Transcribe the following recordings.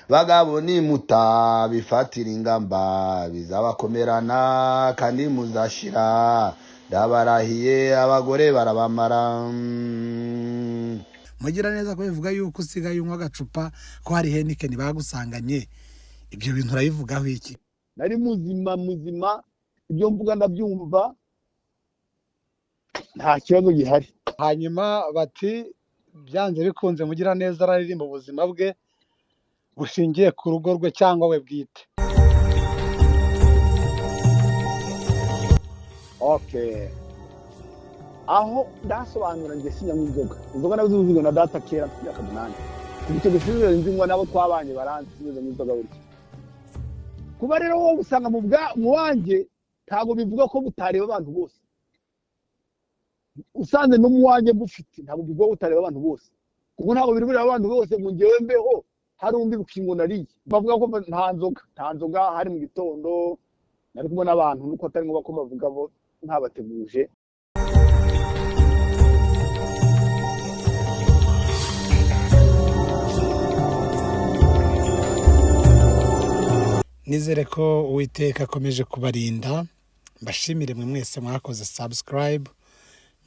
bagabo nimuta bifatira ingamba bizabakomerana kandi muzashira ndabarahiye abagore barabamara. Mugira neza ko bivuga yuko usigaye unywa agacupa ko hari Heineken bagusanganye, ibyo bintu urabivugaho iki? Nari muzima ibyo mvuga ndabyumva nta kibazo gihari. Hanyuma bati byanze bikunze Mugira neza araririmba ubuzima bwe bushingiye ku rugo rwe cyangwa we bwite. Okay, aho ndasobanura njye sinyanywa inzoga nabizuzigo na data kera myaka 8 kubicyo gisubizo nzingwa nabo twabanye baranzi sizo n'inzoga buryo. Kuba rero wowe usanga mu wanjye ntago bivuga ko butareba abantu bose, usanze no mu wanjye bufite ntago bivuga butareba abantu bose, kuko ntago biribura abantu bose mu ngewe mbeho hari undi bukingo nariye bavuga ko nta nzoga hari mu gitondo nari kumwe n'abantu nuko atari ngombwa ko bavuga bo ntabateguje. Nizere ko Uwiteka akomeje kubarinda. Mbashimire mwe mwese mwakoze subscribe,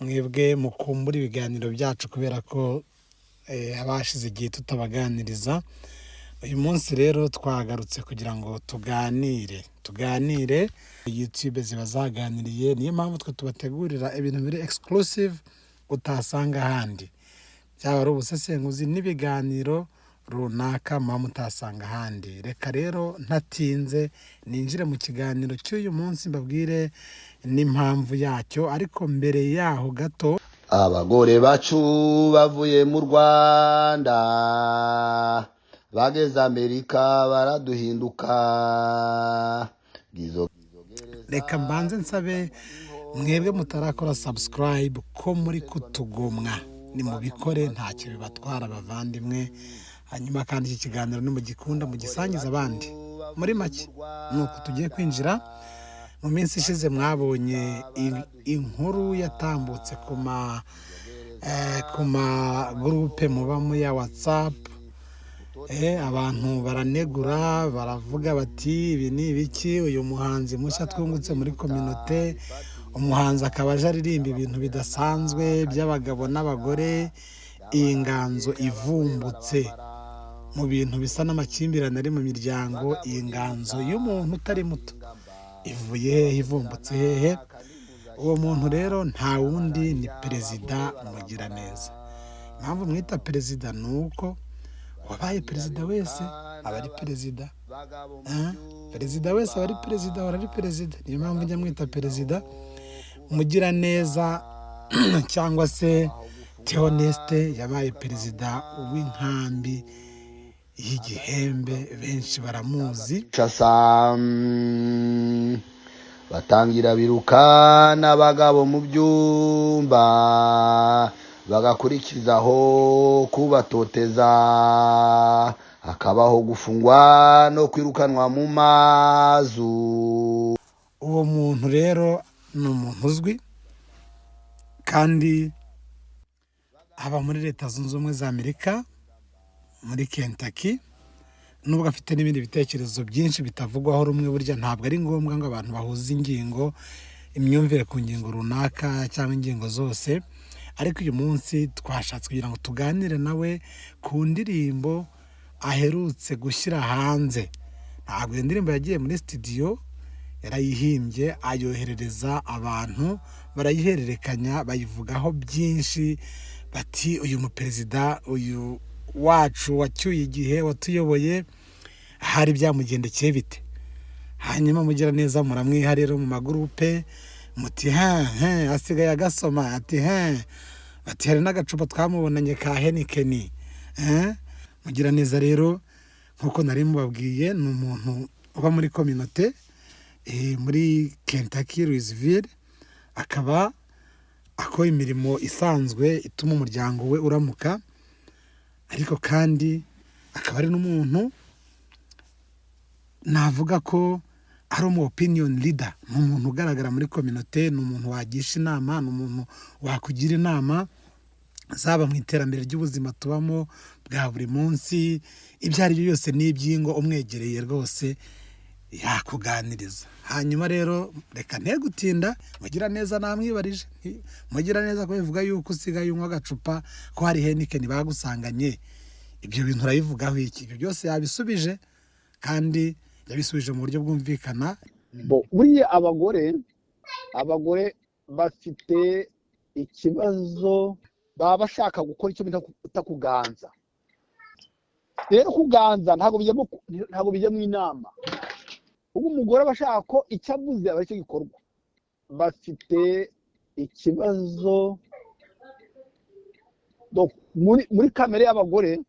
mwebwe mukumbura ibiganiro byacu kubera ko abashize igihe tutabaganiriza. Uyu munsi rero twagarutse kugira ngo tuganire YouTube zibazaganiriye, niyo mpamvu twe tubategurira ibintu biri exclusive utasanga ahandi, byaba ari ubusesenguzi n'ibiganiro runaka mama utasanga ahandi. Reka rero ntatinze ninjire mu kiganiro cy'uyu munsi mbabwire n'impamvu yacyo, ariko mbere yaho gato abagore bacu bavuye mu Rwanda bageze Amerika baraduhinduka. Reka mbanze nsabe mwebwe mutarakora subscribe ko muri kutugomwa, ni mubikore ntacyo bibatwara abavandimwe. Hanyuma kandi iki kiganiro ni mugikunda mugisangiza abandi. Muri make nuko tugiye kwinjira. Mu minsi ishize mwabonye inkuru yatambutse ku ma groupe mubamo ya WhatsApp. Abantu baranegura baravuga bati ibi ni ibiki, uyu muhanzi mushya twungutse muri community, umuhanzi akaba aje aririmba ibintu bidasanzwe by'abagabo n'abagore, iyi nganzo ivumbutse mu bintu bisa n'amakimbirane ari mu miryango. Iyi nganzo y'umuntu utari muto ivuye hehe, ivumbutse hehe? Uwo muntu rero nta wundi ni Perezida Mugira neza. Impamvu mwita perezida nuko wabaye perezida wese aba ari perezida. Perezida wese aba ari perezida, aba ari perezida. Niyo mpamvu njya mwita Perezida Mugira neza cyangwa se Theoneste yabaye perezida w'inkambi y'Igihembe, benshi baramuzi. Batangira biruka n'abagabo mu byumba bagakurikizaho kubatoteza, hakabaho gufungwa no kwirukanwa mu mazu. Uwo muntu rero ni umuntu uzwi kandi aba muri Leta Zunze Ubumwe za Amerika muri Kentucky. Nubwo afite n'ibindi bitekerezo byinshi bitavugwaho rumwe, burya ntabwo ari ngombwa ngo abantu bahuze imyumvire ku ngingo runaka cyangwa ingingo zose. Ariko uyu munsi twashatse kugira ngo tuganire nawe ku ndirimbo aherutse gushyira hanze. Ntabwo iyo ndirimbo yagiye muri studio, yarayihimbye ayoherereza abantu, barayihererekanya bayivugaho byinshi, bati uyu muperezida uyu wacu wacyuye igihe watuyoboye hari byamugendekeye bite. Hanyuma Mugira neza muramwiha rero mu magurupe muti asigaye agasoma ati bati hari n'agacupa twamubonanye ka Heineken. Mugira neza rero nkuko nari mubabwiye ni umuntu uba muri community muri Kentucky Louisville, akaba akora imirimo isanzwe ituma umuryango we uramuka, ariko kandi akaba ari n'umuntu navuga ko ari umu opinion leader, ni umuntu ugaragara muri community, ni umuntu wagisha inama, ni umuntu wakugira inama. zaba mu iterambere ry'ubuzima tubamo bwa buri munsi, ibyo ari byo byose ni iby'ingo, umwegereye rwose yakuganiriza. Hanyuma rero reka gutinda, mugira neza namwibarije, mugira neza ko bivuga yuko usigaye unywa agacupa, ko hari Heineken bagusanganye, ibyo bintu urabivugaho iki? Ibyo byose yabisubije kandi yabisubije mu buryo bwumvikana. buriya abagore bafite ikibazo, baba bashaka gukora icyo bita kutakuganza. Rero kuganza ntabwo bijya mu inama, ubwo umugore aba ashaka ko icyo avuze aba aricyo gikorwa. Bafite ikibazo muri kamere y'abagore,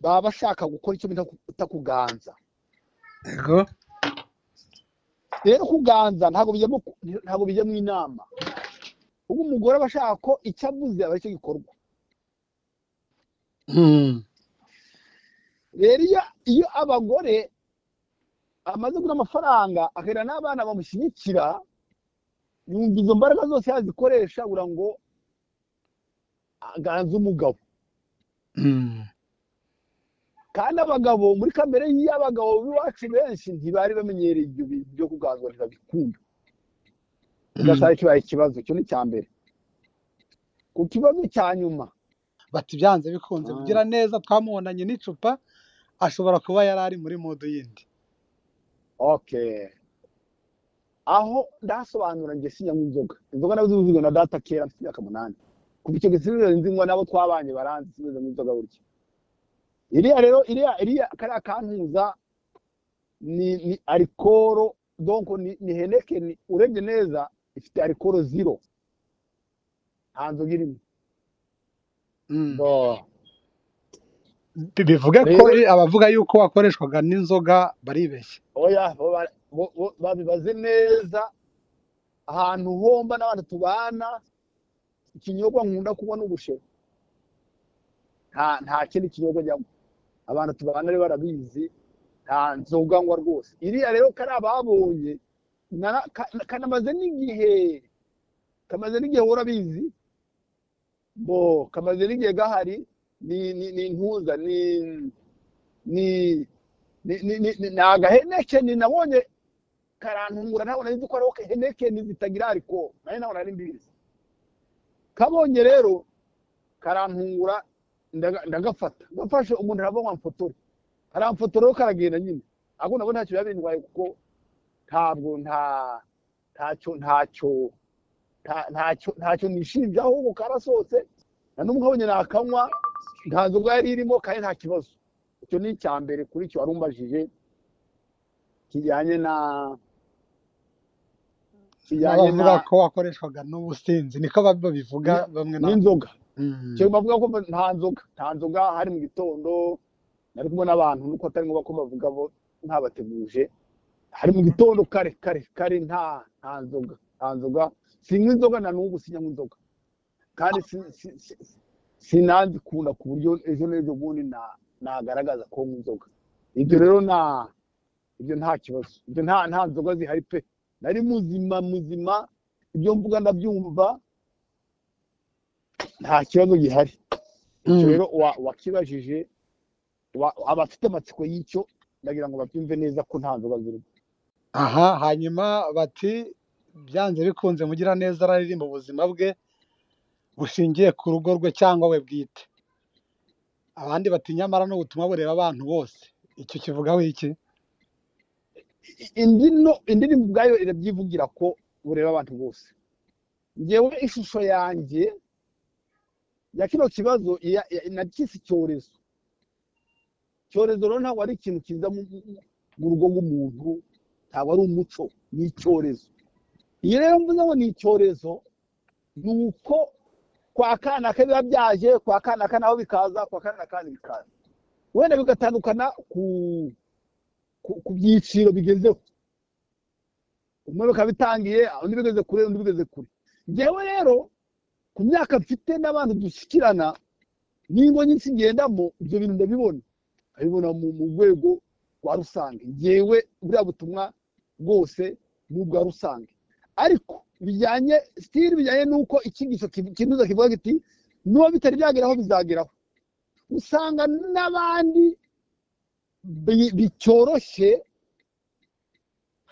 baba bashaka gukora icyo bita kutakuganza. Yego. Rero kuganza ntabwo bijya mu inama, ubwo umugore aba ashaka ko icyo avuze aba aricyo gikorwa. Rero iyo abagore amaze kubona amafaranga akagira n'abana bamushyigikira, yumva izo mbaraga zose yazikoresha kugira ngo aganze umugabo. Kandi abagabo muri kamere y'abagabo b'iwacu benshi ntibari bamenyereye ibyo bintu byo kuganzwa, ntibabikunda. Ugasanga kibaye ikibazo. Icyo ni icya mbere. Ku kibazo cya nyuma, bati byanze bikunze kugira neza twamubonanye n'icupa, ashobora kuba yari ari muri modo yindi. okay, aho ndasobanura njye sinyanywa inzoga nazo na data kera mfite imyaka 8. Kuva icyo gihe sinzi nabo twabanye baranzi sinzi inzoga burya. Iriya kariya kantuza ni alcohol, donc ni Heineken, urebye neza ifite alcohol 0, nta nzoga irimo. Bivuga ko abavuga yuko wakoreshwaga n'inzoga baribeshye. Oya, babibaze neza. Ahantu homba n'abantu tubana, ikinyobwa nkunda kubona ubushera, nta kindi kinyobwa njyamo. Abantu tubana rero barabizi, nta nzoga ngwa rwose. Iriya rero kari ababonye kanamaze n'igihe urabizi, kamaze n'igihe gahari. Ni ntuza ni agaheneke nabonye karantungura, ntabwo nari nzi ko ari Heineken zitagira alcohol, nari ntabwo nari mbizi. Kabonye rero karantungura, ndagafata, gafashe umuntu arava mfotore, aramfotora rero karagenda nyine. Ahubwo nabwo ntacyo yabindwaye, kuko ntabwo ntacyo nishinja, ahubwo karasohotse. Na n'umwe nkabonye nakanywa, nta nzoga yari irimo kandi nta kibazo. Icyo ni icya mbere kuri cyo warumbajije kijyanye bavuga ko wakoreshwaga n'ubusinzi, niko babivuga bamwe n'inzoga. Cyo bavuga ko nta nzoga hari mu gitondo. Nari kumwe n'abantu nuko atari ngombwa ko bavuga bo ntabateguje. Hari mu gitondo kare nta nzoga. Sinywa inzoga na n'ubu sinywa inzoga. Kandi sinanzi kunda ku buryo ejo n'ejo bundi nagaragaza ko inzoga. Ibyo rero ibyo nta kibazo. Ibyo nta nzoga zihari pe. Nari muzima, ibyo mvuga ndabyumva, nta kibazo gihari. Icyo rero wakibajije, abafite amatsiko y'icyo ndagira ngo babyumve neza ko nta nzoga zirimo. Aha, hanyuma bati byanze bikunze mugira neza araririmba ubuzima bwe bushingiye ku rugo rwe cyangwa we bwite. Abandi bati nyamara n'ubutumwa bureba abantu bose. Icyo kivugaho iki? Indirimbo ubwayo irabyivugira ko bureba abantu bose. Ngewe ishusho yanjye ya kino kibazo nakisi icyorezo. Icyorezo rero ntabwo ari ikintu kiza mu rugo rw'umuntu, ntabwo ari umuco, ni icyorezo. Iyo rero mvuze ngo ni icyorezo, ni uko kwa kanaka biba byaje, kwa kanaka naho bikaza, kwa kanaka bikaza. Wenda bigatandukana ku byiciro bigezeho. Umwe bikaba bitangiye, undi bigeze kure, undi bigeze kure. Ngewe rero ku myaka mfite n'abantu dushyikirana, n'ingo nyinshi ngendamo, ibyo bintu ndabibona mu rwego rwa rusange. Ngewe buriya butumwa bwose ni ubwa rusange. Ariko bijyanye n'uko icyigisho kinuza kivuga kiti n'uwo bitari byageraho bizageraho. Usanga n'abandi bicyoroshye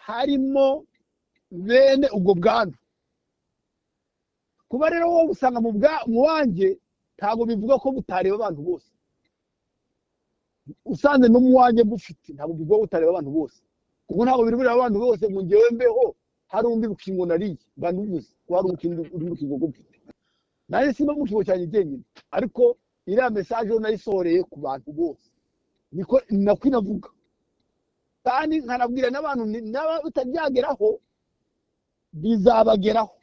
harimo bene ubwo bwandu. Kuba rero wowe usanga mu wanjye ntabwo bivuga ko butareba abantu bose. Usanze no mu wanjye bufite ntabwo bivuga ko butareba abantu bose. Kuko ntabwo biri muri abantu bose mu ngewe mbeho hari undi bukingo nariye banduvuze ko hari ukingo gufite. Naye simba mu kigo cyane jyenyine ariko iriya message yo nayisohoreye ku bantu bose. Niko nakwinavuga. Kandi nkanabwira n'abantu naba utabyageraho bizabageraho.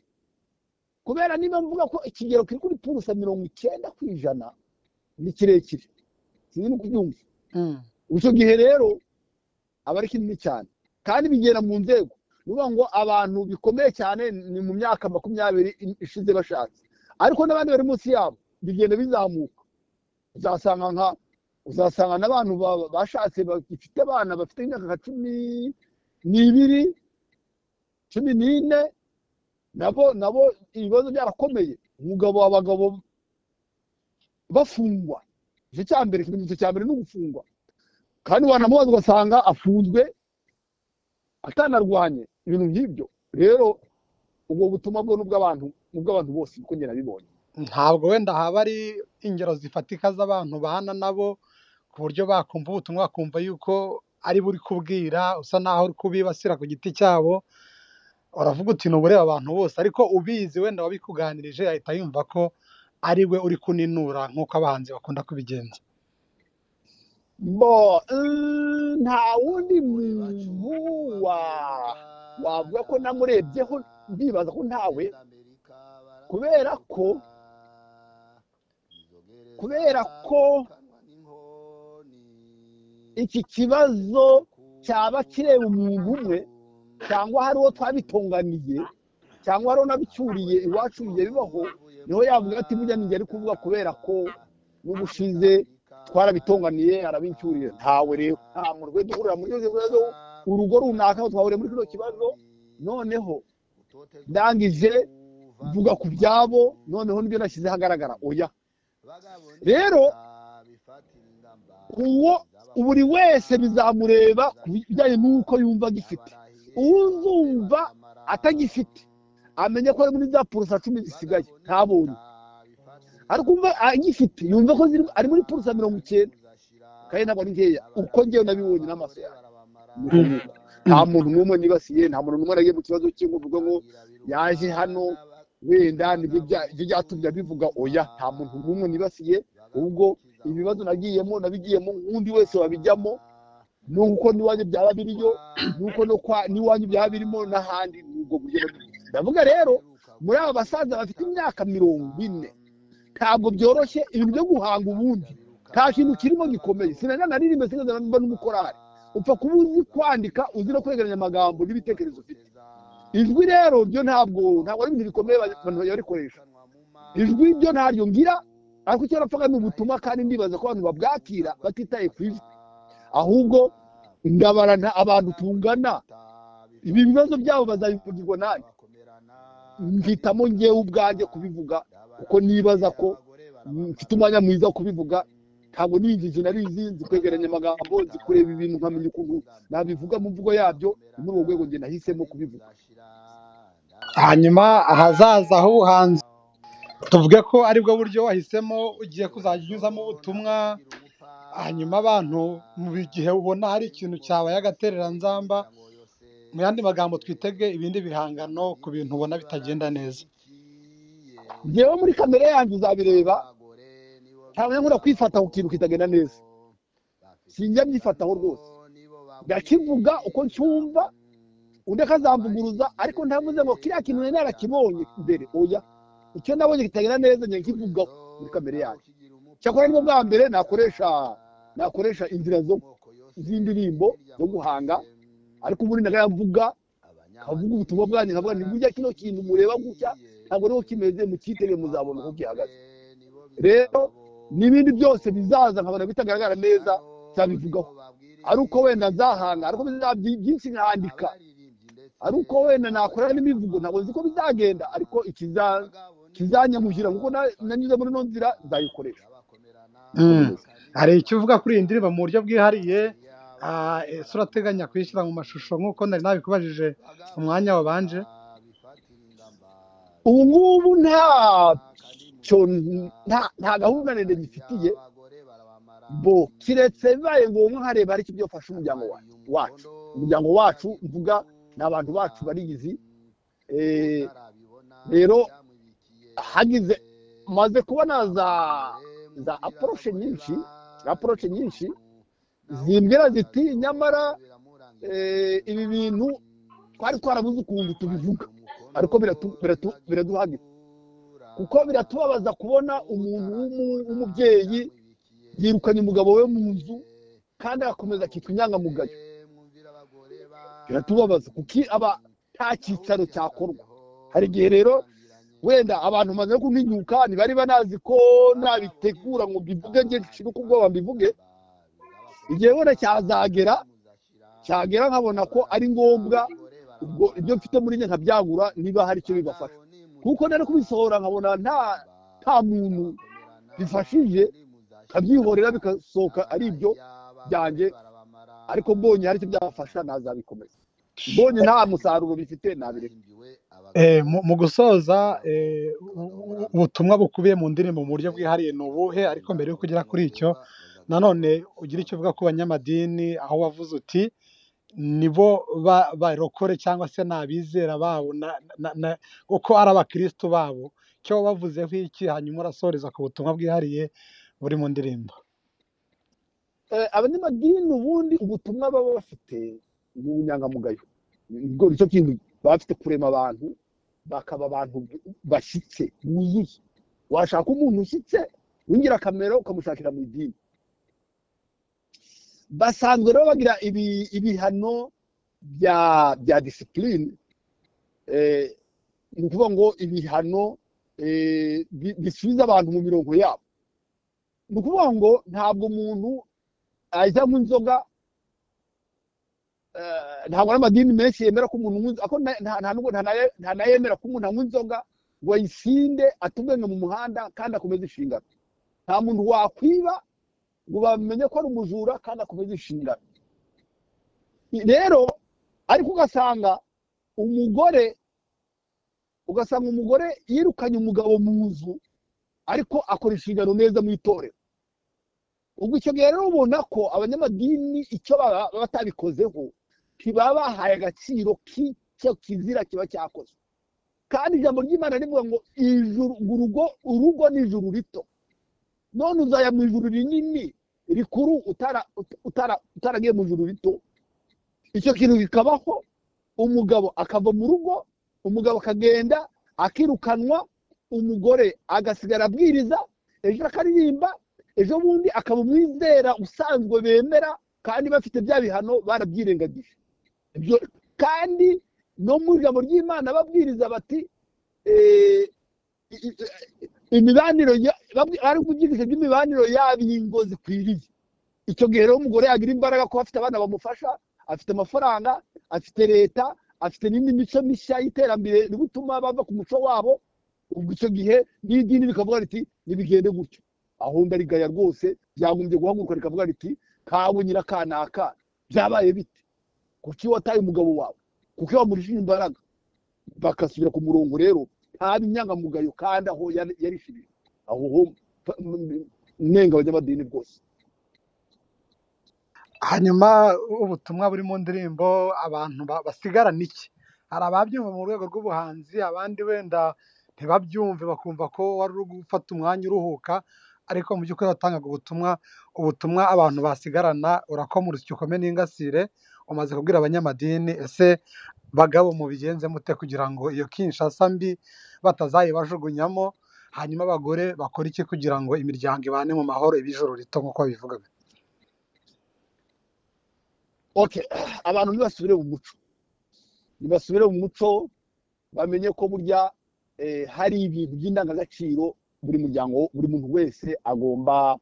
Kubera niba mvuga ko ikigero kiri kuri purusa 90% ni kirekire. Sinzi no kubyumva. Ucyo gihe rero aba ari kinini cyane. Kandi bigera mu nzego. Nuvuga ngo abantu bikomeye cyane ni mu myaka 20 ishize bashatse. Ariko n'abandi bari munsi yabo bigenda bizamuka. Uzasanga n'abantu bashatse bafite abana bafite imyaka 12 14 nabo ibibazo byarakomeye. Umugabo abagabo bafungwa. Icyo cyambere kimenyetso cyambere no gufungwa. Kandi wanamubaza ugasanga afunzwe atanarwanye ibintu nk'ibyo. Rero ubwo butumwa bwo n'ubw'abantu bose uko ngena bibonye. Ntabwo wenda haba ari ingero zifatika z'abantu bahana nabo ku buryo bakumva ubutumwa bakumva yuko ari buri kubwira usa naho uri kubibasira ku giti cyabo. Uravuga uti n'ubureba abantu bose ariko ubizi wenda wabikuganirije ahita yumva ko ari we uri kuninura nk'uko abahanzi bakunda kubigenza. Nta wundi muntu wavuga ko namurebyeho ndibaza ko ntawe kubera ko iki kibazo cyaba kireba umuntu umwe cyangwa hari uwo twabitonganiye cyangwa hari unabicyuriye iwacu bigiye bibaho niho yavuga ati burya ninjye ari kuvuga kubera ko n'ubushize twarabitonganiye arabicyuriye. Ntawe rero nta muntu we duhurira muri icyo kibazo urugo runaka twahuriye muri kino kibazo noneho ndangije mvuga ku byabo noneho nibyo nashyize hagaragara. Oya rero buri wese bizamureba ku bijyanye n'uko yumva agifite. Uzumva atagifite amenye ko ari muri za purusa 10 zisigaye ntabonye. Ariko umva agifite yumva ko ari muri purusa 90 kandi ntabwo ari nkeya uko ngewe nabibonye n'amaso yawe. Nta muntu n'umwe nibasiye, nta muntu n'umwe aragiye mu kibazo cy'inguvuga ngo yaje hano wenda nibyo byatumye bivuga. Oya nta muntu n'umwe nibasiye. Ubwo ibibazo nabigiyemo nk'undi wese wabijyamo nuko niwanye byaba biriyo nuko no kwa niwanye byaba birimo n'ahandi ubwo buryo. Ndavuga rero muri aba basaza bafite imyaka 40 ntabwo byoroshye ibintu byo guhanga ubundi. Nta kintu kirimo gikomeye. Sinanga naririmbe sinanga mba n'umukorari upfa kuba uzi kwandika uzi no kwegeranya amagambo n'ibitekerezo ufite. Ijwi rero byo ntabwo ari ibintu bikomeye abantu barikoresha. Ijwi byo ntaryo ngira ariko icyo rapfaga ni ubutumwa kandi ndibaza ko abantu babwakira batitaye ku ijwi. Ahubwo ndabarana abantu tungana ibi bibazo byabo bazabivugirwa nande. Mfitamo ngewe ubwanjye kubivuga kuko nibaza ko mfite umwanya mwiza wo kubivuga. Ntabwo ninjije narizinzi kwegeranya amagambo nzi kureba ibintu nkamenya ukuntu nabivuga mu mvugo yabyo. Muri uwo rwego nge nahisemo kubivuga. Hanyuma ahazaza h'ubuhanzi tuvuge ko aribwo buryo wahisemo ugiye kuzajya unyuzamo ubutumwa. Hanyuma abantu mu gihe ubona hari ikintu cyabaye agatereranzamba mu yandi magambo twitege ibindi bihangano ku bintu ubona bitagenda neza. Ngewe muri kamere yanjye uzabireba ntabwo nkunda kwifata ku kintu kitagenda neza. Sinjya byifataho rwose. Ndakivuga uko ncyumva undi akazamvuguruza ariko ntavuze ngo kiriya kintu nari narakibonye mbere. Oya icyo nabonye kitagenda neza njye nkivugaho muri kamere yanjye. Cyakora nibwo bwa mbere nakoresha inzira z'indirimbo zo guhanga ariko ubundi ndagavuga kavuga ubutumwa bwanjye nkavuga ni burya kino kintu mureba gutya ntabwo niho kimeze mukitege muzabona uko gihagaze. Rero n'ibindi byose bizaza nkabona bitagaragara neza zabivugaho ari uko wenda nzahanga ariko byinshi nkandika ari uko wenda nakora n'imivugo ntabwo nzi ko bizagenda ariko kizanyamuhira kuko nanyuze muri no nzira nzayikoresha. hari icyo uvuga kuri iyi ndirimbo mu buryo bwihariye ese urateganya kuyishyira mu mashusho nk'uko nari nabikubajije umwanya wabanje? ubu ngubu nta gahunda ndende gifitiye bo kiretse bibaye ngombwa nkareba hari icyo byofasha umuryango wacu mvuga ni abantu bacu bariyizi. Rero hagize maze kubona za approche nyinshi zimbwira ziti nyamara ibi bintu twari twarabuze ukuntu tubivuga ariko biraduhagije kuko biratubabaza kubona umuntu w'umubyeyi yirukanye umugabo we mu nzu kandi agakomeza akitwa inyangamugayo. Biratubabaza kuko aba nta cyicaro cyakorwa. Hari igihe rero wenda abantu maze kuminyuka ntibari banazi ko nabitegura ngo mbivuge nge nshira uko ubwoba mbivuge. Igihe wenda cyagera nkabona ko ari ngombwa ubwo ibyo mfite muri nge nkabyagura niba hari icyo bibafasha kuko nari kubisohora nkabona nta muntu bifashije kabyihorera bikasohoka ari ibyo byanjye ariko mbonye hari icyo byafasha nazabikomeza. Mbonye nta musaruro bifite nabireka. Mu gusoza ubutumwa bukubiye mu ndirimbo mu buryo bwihariye ni ubuhe? Ariko mbere yo kugera kuri icyo nanone ugira icyo uvuga ku banyamadini aho wavuze uti nibo barokore cyangwa se n'abizera babo uko ari abakristo babo, cyo bavuzeho iki hanyuma urasoreza ku butumwa bwihariye buri mu ndirimbo? Abanyamadini ubundi ubutumwa baba bafite mu nyangamugayo ubwo nicyo kintu bafite kurema abantu bakaba abantu bashyitse wuzuye. Washaka umuntu ushyitse w'ingirakamaro ukamushakira mu idini. Basanzwe rero bagira ibihano bya discipline, ni ukuvuga ngo ibihano bisubiza abantu mu mirongo yabo. Ni ukuvuga ngo ntabwo umuntu ajya mu nzoga, ntabwo n'amadini menshi yemera ko umuntu ntanayemera ko umuntu anywa inzoga ngo ayisinde atubwenge mu muhanda kandi akomeze inshingano. Nta muntu wakwiba ngo bamenye ko ari umujura kandi akomeze inshingano. Rero ariko ugasanga umugore yirukanye umugabo mu nzu ariko akora inshingano neza mu itorero. Ubwo icyo gihe rero ubona ko abanyamadini icyo baba batabikozeho ntibaba bahaye agaciro k'icyo kizira kiba cyakozwe. Kandi ijambo ry'Imana rivuga ngo urugo ni ijuru rito, none uzaya mu ijuru rinini rikuru utaragiye mu ijuru rito. Icyo kintu kikabaho, umugabo akava mu rugo, umugabo akagenda akirukanwa, umugore agasigara abwiriza, ejo akaririmba, ejo bundi akaba umwizera usanzwe bemera kandi bafite bya bihano barabyirengagije. Kandi no mu ijambo ry'Imana babwiriza bati imibaniro ari kugirisha by'imibaniro y'ingo zikwiriye. Icyo gihe rero umugore yagira imbaraga ko afite abana bamufasha, afite amafaranga, afite leta, afite n'indi mico mishya y'iterambere iri gutuma bava ku muco wabo. Ubwo icyo gihe n'idini rikavuga riti nibigende gutyo. Aho ndarigaya rwose byagombye guhaguruka rikavuga riti kawe nyirakanaka byabaye bite, kuki wataye umugabo wawe, kuki wamurishije imbaraga, bakasubira ku murongo. Rero nta binyangamugayo kandi aho yarishirije aho nenga abanyamadini bwose. Hanyuma ubutumwa buri mu ndirimbo abantu basigarana iki? Hari ababyumva mu rwego rw'ubuhanzi, abandi wenda ntibabyumve bakumva ko wari uri gufata umwanya uruhuka, ariko mu by'ukuri watangaga ubutumwa abantu basigarana. Urakomora ukome n'ingasire, umaze kubwira abanyamadini. Ese bagabo mubigenze mute kugira ngo iyo Kinshasa mbi batazayibajugunyamo? Hanyuma abagore bakora iki kugira ngo imiryango ibane mu mahoro, ibijoro rito nk'uko bivugaga? Abantu nibasubire mu muco, bamenye ko burya hari ibintu by'indangagaciro buri muryango, buri muntu wese agomba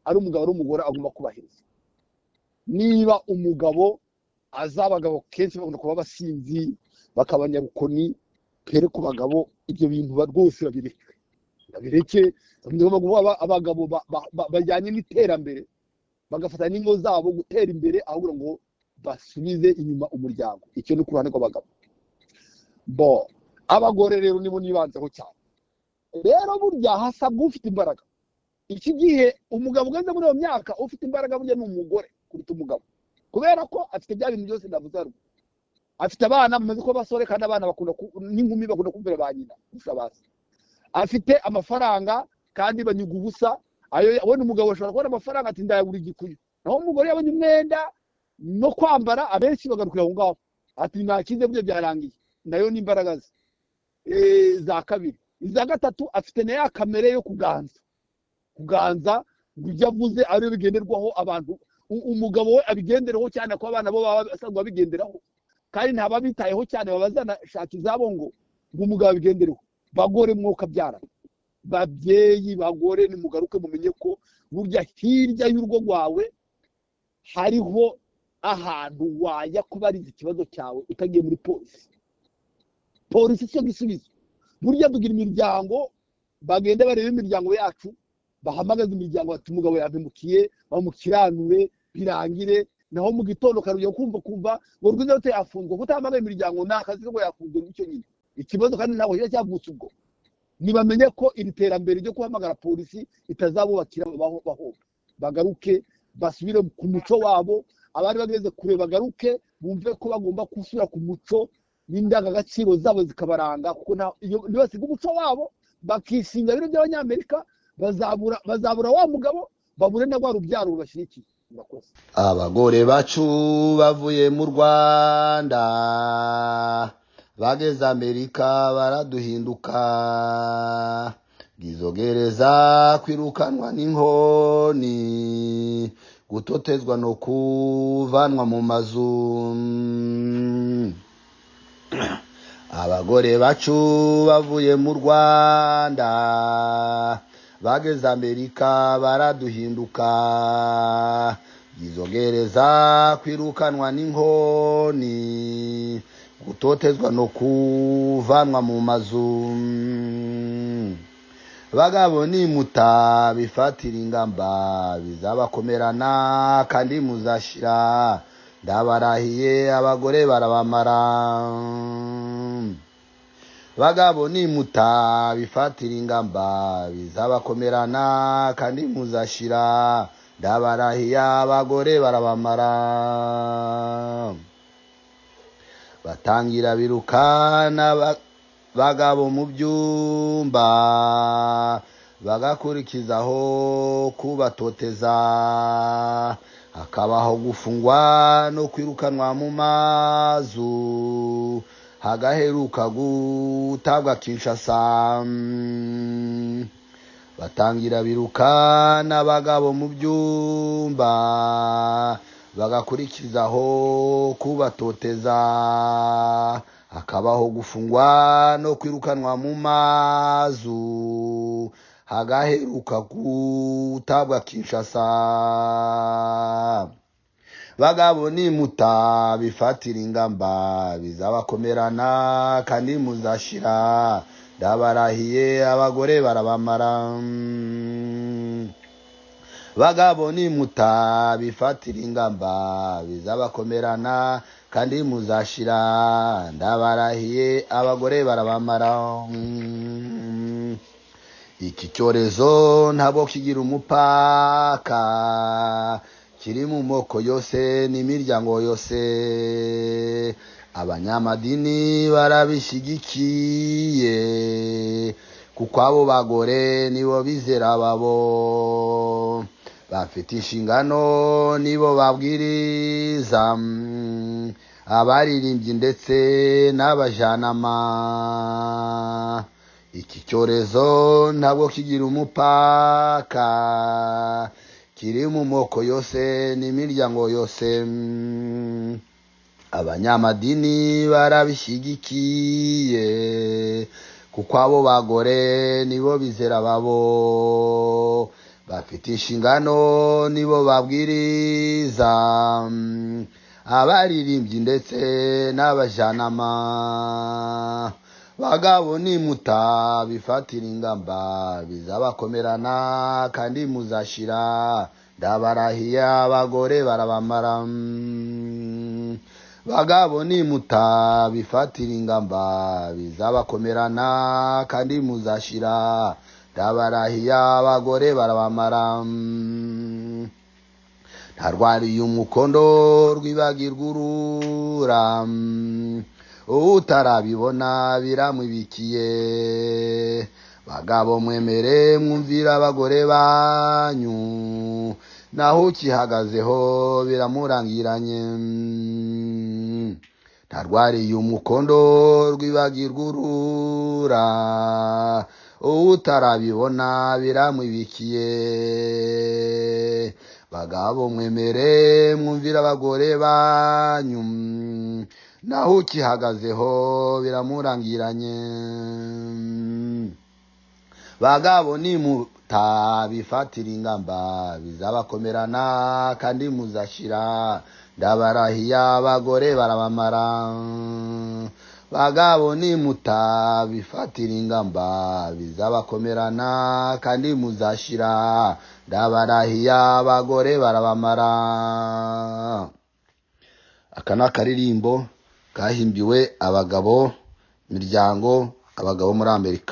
ari umugabo ari umugore agomba kubahiriza. Niba umugabo abagabo kenshi bakunda kuba abasinzi, bakaba nyarukoni, pere ku bagabo ibyo bintu rwose babireke abagabo bajyanye n'iterambere bagafata n'ingo zabo gutera imbere ahubwo ngo basubize inyuma umuryango. Icyo ni ku ruhande rw'abagabo. Abagore rero nibo nibanzeho cyane. Rero burya hasabwa ufite imbaraga. Iki gihe umugabo ugeze muri iyo myaka ufite imbaraga burya ni umugore kuruta umugabo, kubera ko afite bya bintu byose ndavuze haruguru. Afite abana bamaze ko basore, kandi abana bakunda n'inkumi bakunda kumvira ba nyina gusa basi. Afite amafaranga kandi banyuga ubusa. Abona umugabo ashobora kubona amafaranga ati ndayagura igikuyu, naho umugore yabonye umwenda no kwambara abenshi bagarukira aho ngaho ati nakize burya byarangiye. Nayo ni imbaraga ze. Za kabiri. Iza gatatu afite na ya kamere yo kuganza ibyo avuze ari bigenderwaho abantu. Umugabo we abigendereho cyane ko abana bo baba basanzwe babigenderaho, kandi ntaba bitayeho cyane, babazana shaka izabo ngo umugabo abigendereho. Bagore mwoka byara, babyeyi bagore nimugaruke mumenye ko burya hirya y'urugo rwawe hariho ahantu wajya kubariza ikibazo cyawe utagiye muri polisi cyo gisubizo. Burya tugira imiryango, bagende barebe imiryango yacu, bahamagaza imiryango bati umugabo yabimukiye, bamukiranure birangire. Naho mu gitondo karuye kumva ngo rwize hote yafunzwe, kutamagaye imiryango nakazi ngo yafunzwe n'icyo nyine ikibazo, kandi ntabwo cyavutse ubwo. Nibamenye ko iri terambere ryo guhamagara polisi itazabubakira baho. Bagaruke basubire ku muco wabo, abari bageze kure bagaruke bumve ko bagomba gusubira ku muco n'indangagaciro zabo zikabaranga, kuko nibasiga umuco wabo bakishinga bino by'Abanyamerika bazabura wa mugabo, babure na rwa rubyaro rubashyigikiye. Abagore bacu bavuye mu Rwanda bageze Amerika baraduhinduka, bwizogereza kwirukanwa n'inkoni, gutotezwa no kuvanwa mu mazu. Abagore bacu bavuye mu Rwanda bageze Amerika baraduhinduka, bwizogereza kwirukanwa n'inkoni, gutotezwa no kuvanwa mu mazu. Bagabo nimuta bifatira ingamba bizabakomerana kandi muzashira, ndabarahiye abagore barabamara. Bagabo nimuta bifatira ingamba bizabakomerana kandi muzashira, ndabarahiye abagore barabamara. Batangira birukana bagabo mu byumba, bagakurikizaho kubatoteza, hakabaho gufungwa no kwirukanwa mu mazu, hagaheruka gutabwa Kinshasa. Batangira birukana bagabo mu byumba, bagakurikizaho kubatoteza, hakabaho gufungwa no kwirukanwa mu mazu, hagaheruka gutabwa Kinshasa. Bagabo nimuta bifatira ingamba bizabakomerana kandi muzashira, ndabarahiye abagore barabamara. Bagabo nimuta bifatira ingamba bizabakomerana kandi muzashira, ndabarahiye abagore barabamara. Iki cyorezo ntabwo kigira umupaka, kiri mu moko yose n'imiryango yose. Abanyamadini barabishyigikiye, kuko abo bagore nibo bizera babo, bafite inshingano nibo babwiriza, abaririmbyi ndetse n'abajanama. Iki cyorezo ntabwo kigira umupaka, kiri mu moko yose n'imiryango yose. Abanyamadini barabishyigikiye, kuko abo bagore nibo bizera babo, bafite inshingano nibo babwiriza, abaririmbyi ndetse n'abajanama. bagabo nimutabifatira ingamba bizabakomerana kandi muzashira ndabarahiye abagore barabamara bagabo nimutabifatira ingamba bizabakomerana kandi muzashira ndabarahiye abagore barabamara ntarwariye umukondo rwibagirwa urura utarabibona biramwibikiye bagabo mwemere mwumvira abagore banyu naho ukihagazeho biramurangiranye ntarwariye umukondo rwibagirwa urura utarabibona biramwibikiye bagabo mwemere mwumvira abagore banyu naho ukihagazeho biramurangiranye bagabo nimutabifatira ingamba bizabakomerana kandi muzashira ndabarahiye abagore barabamara bagabo nimutabifatira ingamba bizabakomerana kandi muzashira ndabarahiye abagore barabamara aka ni akaririmbo kahimbiwe abagabo miryango abagabo muri Amerika